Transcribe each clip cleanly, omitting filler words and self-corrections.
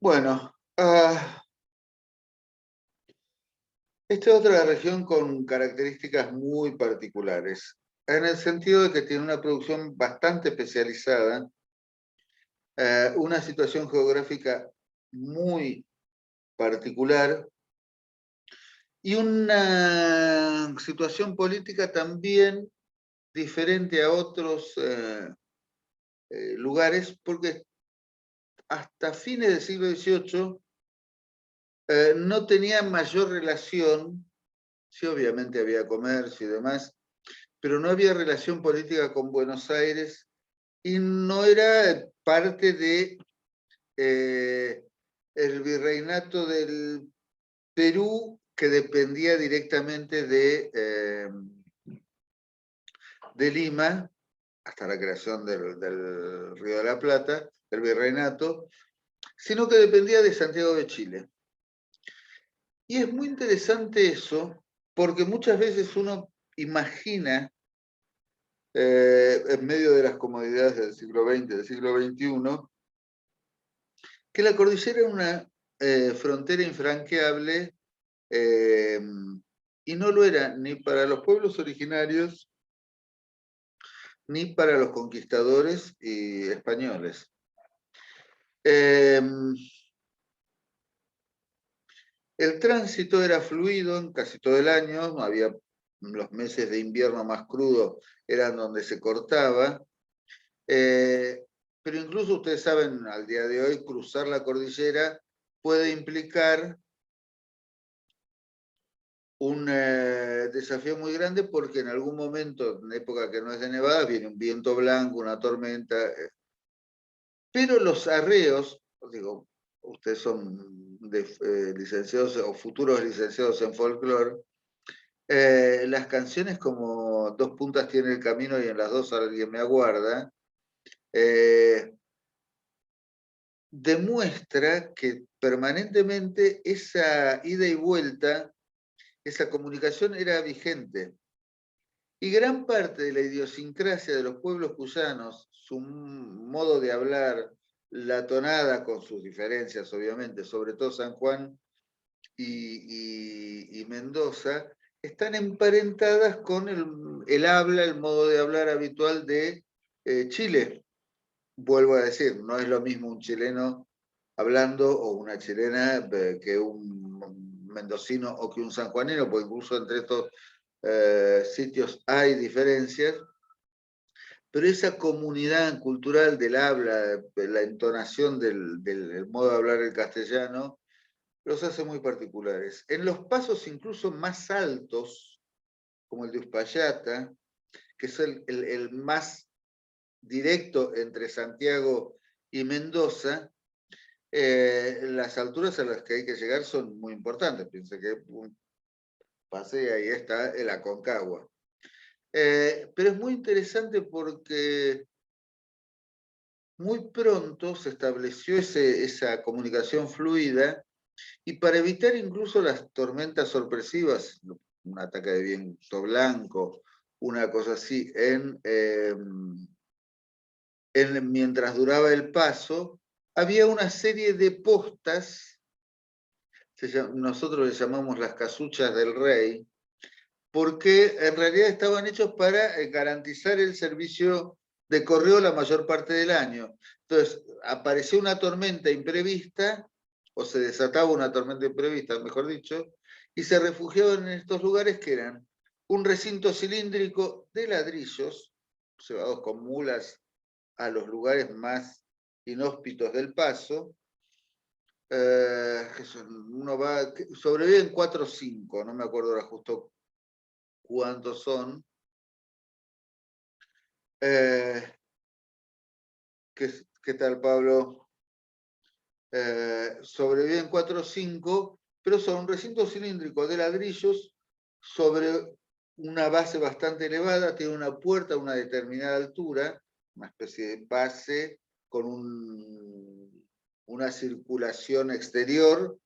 Bueno, esta es otra región con características muy particulares, en el sentido de que tiene una producción bastante especializada, una situación geográfica muy particular y una situación política también diferente a otros lugares, porque hasta fines del siglo XVIII no tenía mayor relación, sí obviamente había comercio y demás, pero no había relación política con Buenos Aires y no era parte de el virreinato del Perú que dependía directamente de Lima hasta la creación del Río de la Plata, del virreinato, sino que dependía de Santiago de Chile. Y es muy interesante eso, porque muchas veces uno imagina, en medio de las comodidades del siglo XX, del siglo XXI, que la cordillera es una frontera infranqueable, y no lo era ni para los pueblos originarios ni para los conquistadores y españoles. El tránsito era fluido en casi todo el año, no había los meses de invierno más crudos, eran donde se cortaba, pero incluso ustedes saben, al día de hoy, cruzar la cordillera puede implicar un desafío muy grande porque en algún momento, en época que no es de nevada, viene un viento blanco, una tormenta, pero los arreos, digo, ustedes son licenciados o futuros licenciados en folclore, las canciones como Dos puntas tiene el camino y en las dos alguien me aguarda, demuestra que permanentemente esa ida y vuelta, esa comunicación era vigente. Y gran parte de la idiosincrasia de los pueblos cuyanos, su modo de hablar, la tonada con sus diferencias, obviamente, sobre todo San Juan y Mendoza, están emparentadas con el habla, el modo de hablar habitual de Chile. Vuelvo a decir, no es lo mismo un chileno hablando o una chilena que un mendocino o que un sanjuanino, porque incluso entre estos sitios hay diferencias, pero esa comunidad cultural del habla, la entonación del modo de hablar el castellano, los hace muy particulares. En los pasos incluso más altos, como el de Uspallata, que es el más directo entre Santiago y Mendoza, las alturas a las que hay que llegar son muy importantes. Piense que pase ahí está el Aconcagua. Pero es muy interesante porque muy pronto se estableció esa comunicación fluida y para evitar incluso las tormentas sorpresivas, un ataque de viento blanco, una cosa así, mientras duraba el paso, había una serie de postas, nosotros le llamamos las casuchas del rey, porque en realidad estaban hechos para garantizar el servicio de correo la mayor parte del año. Entonces, apareció una tormenta imprevista, o se desataba una tormenta imprevista, mejor dicho, y se refugiaban en estos lugares que eran un recinto cilíndrico de ladrillos, llevados con mulas a los lugares más inhóspitos del paso. Uno va, sobreviven 4 o 5, no me acuerdo ahora justo cuántos son. ¿Qué tal, Pablo? Sobreviven 4 o 5, pero son un recinto cilíndrico de ladrillos sobre una base bastante elevada, tiene una puerta a una determinada altura, una especie de base con una circulación exterior,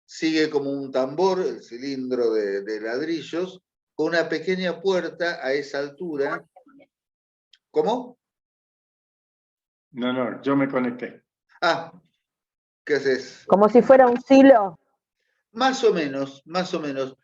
sigue como un tambor, el cilindro de ladrillos, con una pequeña puerta a esa altura. ¿Cómo? No, yo me conecté. Ah, ¿Qué haces? Como si fuera un silo. Más o menos, más o menos.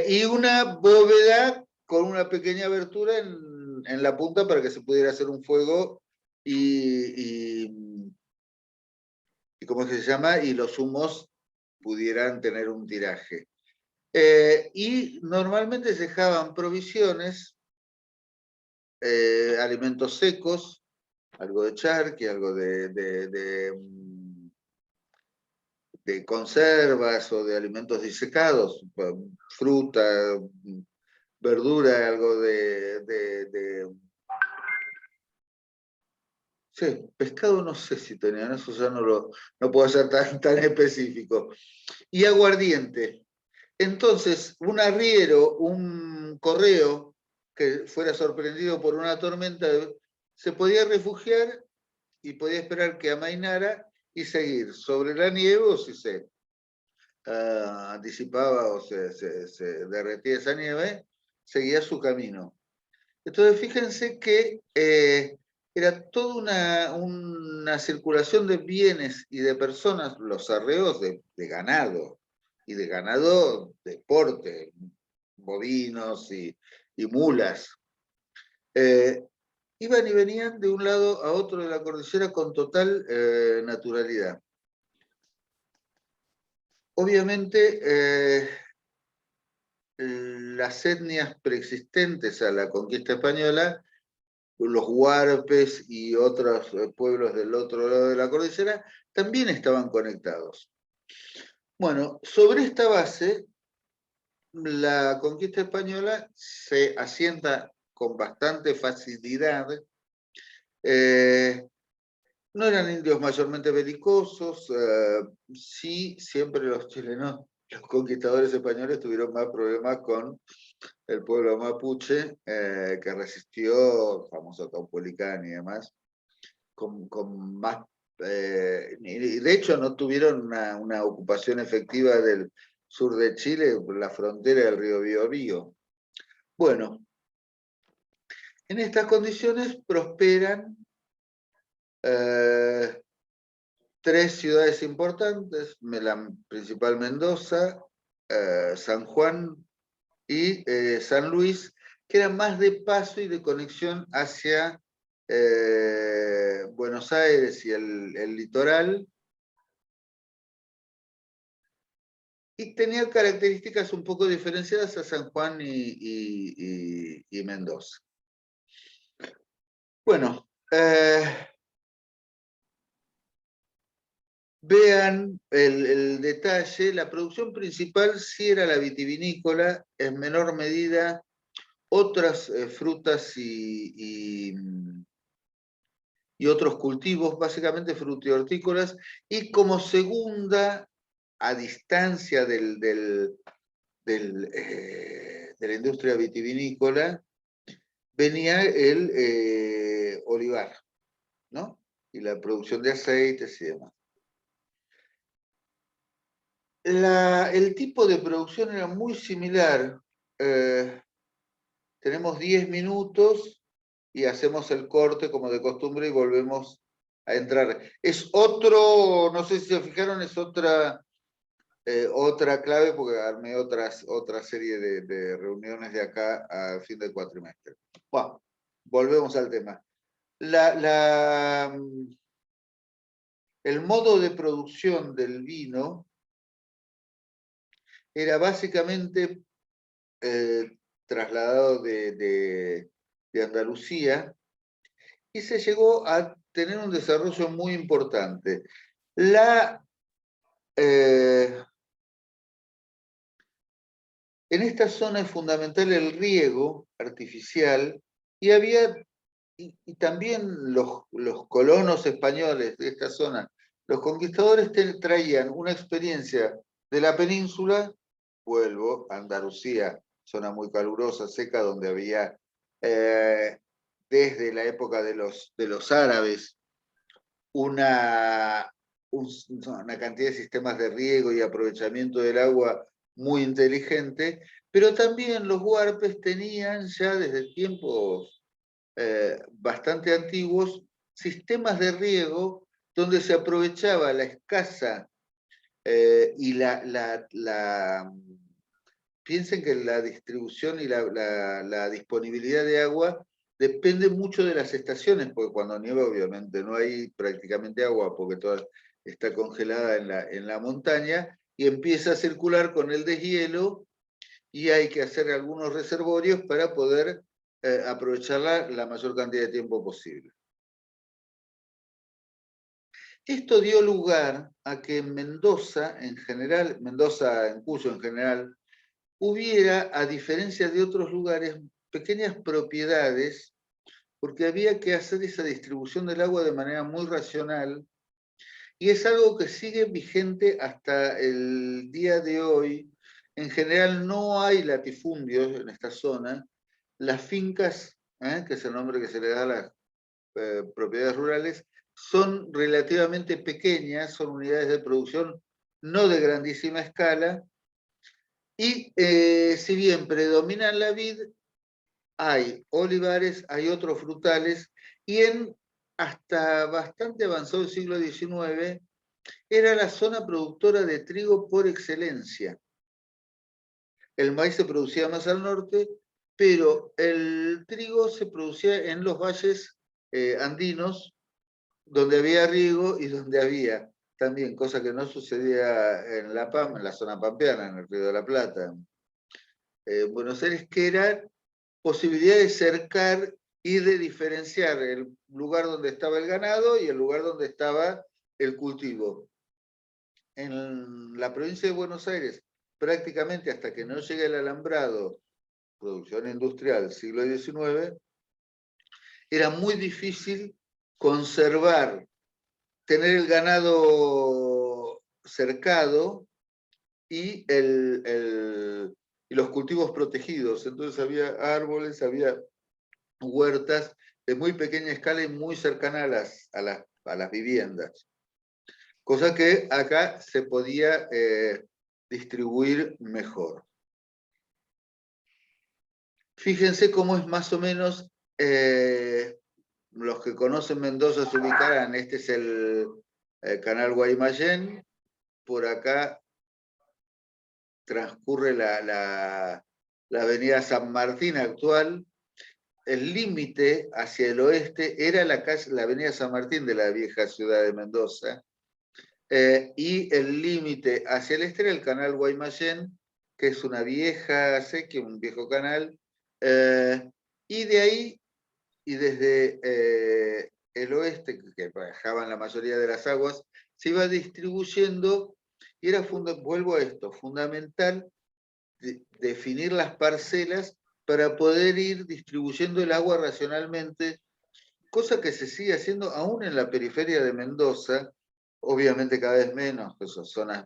Y una bóveda con una pequeña abertura en la punta para que se pudiera hacer un fuego y ¿cómo se llama? Y los humos pudieran tener un tiraje. Y normalmente se dejaban provisiones, alimentos secos, algo de charqui, algo de conservas o de alimentos disecados, fruta, verdura, algo sí, pescado no sé si tenían, eso ya no puedo ser tan específico. Y aguardiente. Entonces, un arriero, un correo que fuera sorprendido por una tormenta, se podía refugiar y podía esperar que amainara y seguir sobre la nieve, o si se disipaba o se derretía esa nieve, seguía su camino. Entonces, fíjense que era toda una circulación de bienes y de personas, los arreos de ganado, y de ganado de porte, bovinos y mulas. Iban y venían de un lado a otro de la cordillera con total naturalidad. Obviamente, las etnias preexistentes a la conquista española, los huarpes y otros pueblos del otro lado de la cordillera, también estaban conectados. Bueno, sobre esta base, la conquista española se asienta con bastante facilidad. No eran indios mayormente belicosos, sí, siempre los chilenos, los conquistadores españoles tuvieron más problemas con el pueblo mapuche, que resistió, famoso Caupolicán y demás, con más... y de hecho no tuvieron una ocupación efectiva del sur de Chile, la frontera del río Biobío. Bueno, en estas condiciones prosperan tres ciudades importantes, la principal Mendoza, San Juan y San Luis, que eran más de paso y de conexión hacia Buenos Aires y el litoral, y tenían características un poco diferenciadas a San Juan y Mendoza. Bueno, vean el detalle, la producción principal sí era la vitivinícola, en menor medida otras frutas y otros cultivos, básicamente frutihortícolas, y como segunda, a distancia de la industria vitivinícola, venía el olivar, ¿no? Y la producción de aceites y demás. El tipo de producción era muy similar. Tenemos 10 minutos y hacemos el corte como de costumbre y volvemos a entrar. Es otro, no sé si se fijaron, es otra clave, porque armé otra serie de reuniones de acá a fin del cuatrimestre. Bueno, volvemos al tema. El modo de producción del vino era básicamente trasladado de Andalucía, y se llegó a tener un desarrollo muy importante. En esta zona es fundamental el riego artificial, y y también los colonos españoles de esta zona, los conquistadores traían una experiencia de la península. Vuelvo a Andalucía, zona muy calurosa, seca, donde había desde la época de los árabes una cantidad de sistemas de riego y aprovechamiento del agua muy inteligente, pero también los huarpes tenían ya desde tiempos bastante antiguos sistemas de riego donde se aprovechaba la escasa y piensen que la distribución y la disponibilidad de agua depende mucho de las estaciones, porque cuando nieva obviamente no hay prácticamente agua, porque toda está congelada en la montaña, y empieza a circular con el deshielo, y hay que hacer algunos reservorios para poder aprovecharla la mayor cantidad de tiempo posible. Esto dio lugar a que en Mendoza, en Cuyo en general, hubiera, a diferencia de otros lugares, pequeñas propiedades, porque había que hacer esa distribución del agua de manera muy racional, y es algo que sigue vigente hasta el día de hoy. En general no hay latifundios en esta zona. Las fincas, que es el nombre que se le da a las propiedades rurales, son relativamente pequeñas, son unidades de producción no de grandísima escala, y si bien predominan la vid, hay olivares, hay otros frutales, y hasta bastante avanzado el siglo XIX, era la zona productora de trigo por excelencia. El maíz se producía más al norte, pero el trigo se producía en los valles andinos, donde había riego y donde había también, cosa que no sucedía en en la zona pampeana, en el Río de la Plata. Buenos Aires, que era posibilidad de cercar y de diferenciar el lugar donde estaba el ganado y el lugar donde estaba el cultivo. En la provincia de Buenos Aires, prácticamente hasta que no llegue el alambrado, producción industrial, siglo XIX, era muy difícil conservar, tener el ganado cercado y, y los cultivos protegidos. Entonces había árboles, había huertas de muy pequeña escala y muy cercanas a las viviendas. Cosa que acá se podía distribuir mejor. Fíjense cómo es más o menos, los que conocen Mendoza se ubicarán, este es el canal Guaymallén, por acá transcurre la avenida San Martín actual, el límite hacia el oeste era la avenida San Martín de la vieja ciudad de Mendoza, y el límite hacia el este era el canal Guaymallén, que es una vieja acequia, un viejo canal, y de ahí, y desde el oeste, que bajaban la mayoría de las aguas, se iba distribuyendo, y era, vuelvo a esto, fundamental definir las parcelas para poder ir distribuyendo el agua racionalmente, cosa que se sigue haciendo aún en la periferia de Mendoza, obviamente cada vez menos, que son zonas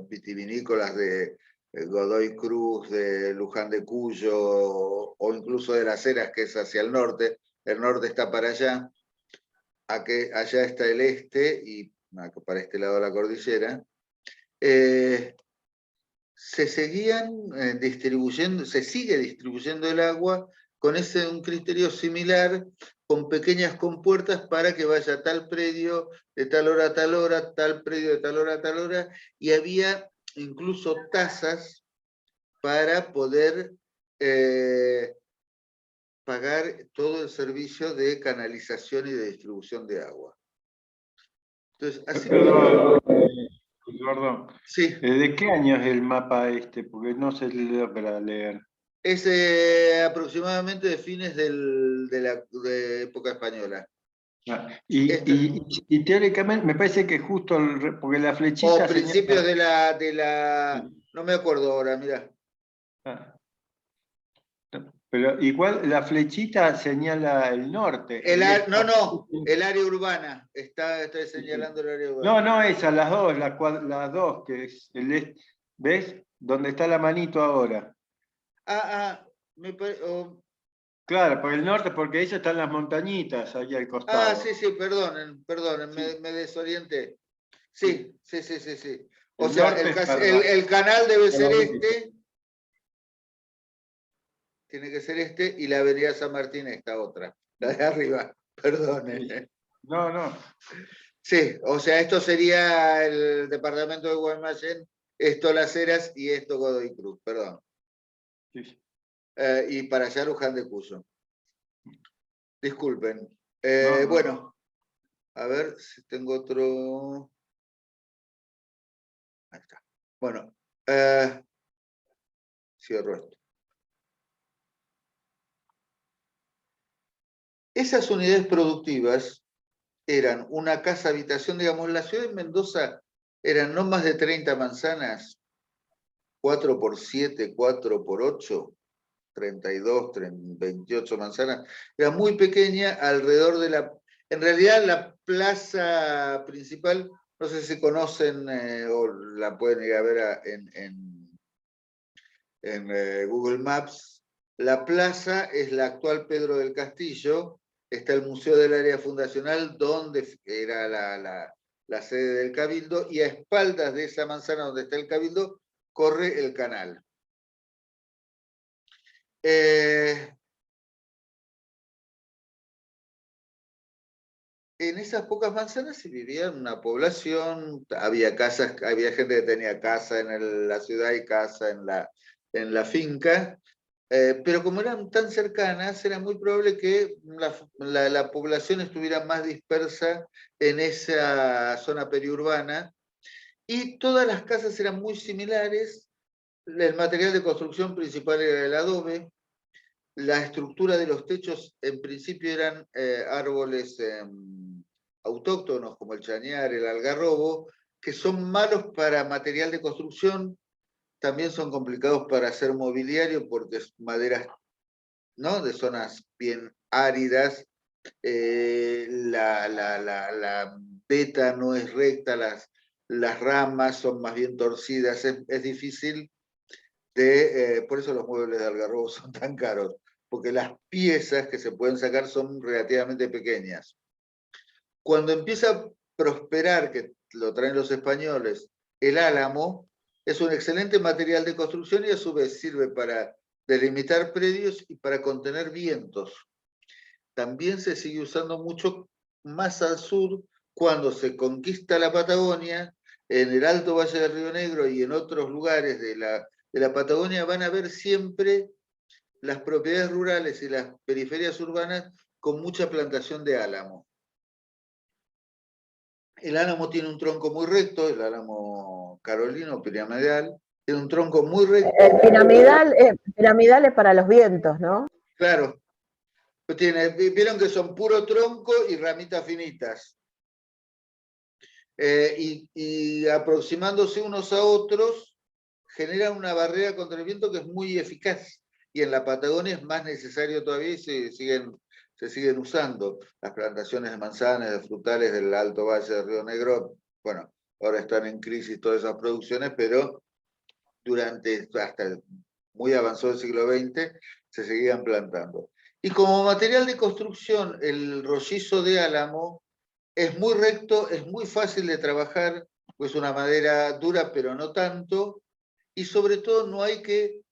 vitivinícolas de Godoy Cruz, de Luján de Cuyo, o incluso de Las Heras, que es hacia el norte está para allá, allá está el este, y para este lado de la cordillera, se sigue distribuyendo el agua con un criterio similar, con pequeñas compuertas para que vaya tal predio de tal hora a tal hora, tal predio de tal hora a tal hora, y había incluso tasas para poder pagar todo el servicio de canalización y de distribución de agua. Entonces, así Perdón, Eduardo. sí. ¿De qué año es el mapa este? Porque no se le da para leer. Es aproximadamente de fines de la época española. Y teóricamente me parece que justo, porque la O flechita principios señala... no me acuerdo ahora, mirá. Pero igual la flechita señala el norte. No, el área urbana. Está señalando el área urbana. No, esa, las dos, que es el este. ¿Ves? Donde está la manito ahora. Claro, por el norte, porque ahí están las montañitas, ahí al costado. Sí, perdonen, Sí. me desorienté. Sí. O El sea, norte el canal debe ser derecha. este. Tiene que ser este, y la avenida San Martín esta otra, la de arriba, perdonen. No. Sí, o sea, esto sería el departamento de Guaymallén, esto Las Heras y esto Godoy Cruz, perdón. Sí. Y para allá Luján de Cuyo. Disculpen. No, no. Bueno, a ver si tengo otro. Ahí está. Bueno, cierro esto. Esas unidades productivas eran una casa habitación, digamos, la ciudad de Mendoza eran no más de 30 manzanas, 4 por 7, 4 por 8, 32, 28 manzanas, era muy pequeña alrededor de la... En realidad la plaza principal, no sé si conocen o la pueden ir a ver en Google Maps, la plaza es la actual Pedro del Castillo, está el Museo del Área Fundacional, donde era la sede del Cabildo, y a espaldas de esa manzana donde está el Cabildo, corre el canal. En esas pocas manzanas se vivía una población, había casas, había gente que tenía casa en la ciudad y casa en la finca, pero como eran tan cercanas, era muy probable que la población estuviera más dispersa en esa zona periurbana, y todas las casas eran muy similares, el material de construcción principal era el adobe, la estructura de los techos en principio eran árboles autóctonos como el chañar, el algarrobo, que son malos para material de construcción, también son complicados para hacer mobiliario porque es maderas, ¿no?, de zonas bien áridas, la veta no es recta, las ramas son más bien torcidas, es difícil por eso los muebles de algarrobo son tan caros, porque las piezas que se pueden sacar son relativamente pequeñas. Cuando empieza a prosperar, que lo traen los españoles, el álamo, es un excelente material de construcción y a su vez sirve para delimitar predios y para contener vientos. También se sigue usando mucho más al sur cuando se conquista la Patagonia, en el Alto Valle del Río Negro y en otros lugares de la Patagonia van a ver siempre las propiedades rurales y las periferias urbanas con mucha plantación de álamo. El álamo tiene un tronco muy recto, el álamo carolino piramidal, tiene un tronco muy recto. El piramidal es para los vientos, ¿no? Claro. Vieron que son puro tronco y ramitas finitas. Y aproximándose unos a otros, generan una barrera contra el viento que es muy eficaz. Y en la Patagonia es más necesario todavía y se siguen usando. Las plantaciones de manzanas, de frutales del Alto Valle del Río Negro, bueno, ahora están en crisis todas esas producciones, pero hasta muy avanzado el siglo XX, se seguían plantando. Y como material de construcción, el rollizo de álamo es muy recto, es muy fácil de trabajar, pues es una madera dura, pero no tanto, y sobre todo no hay que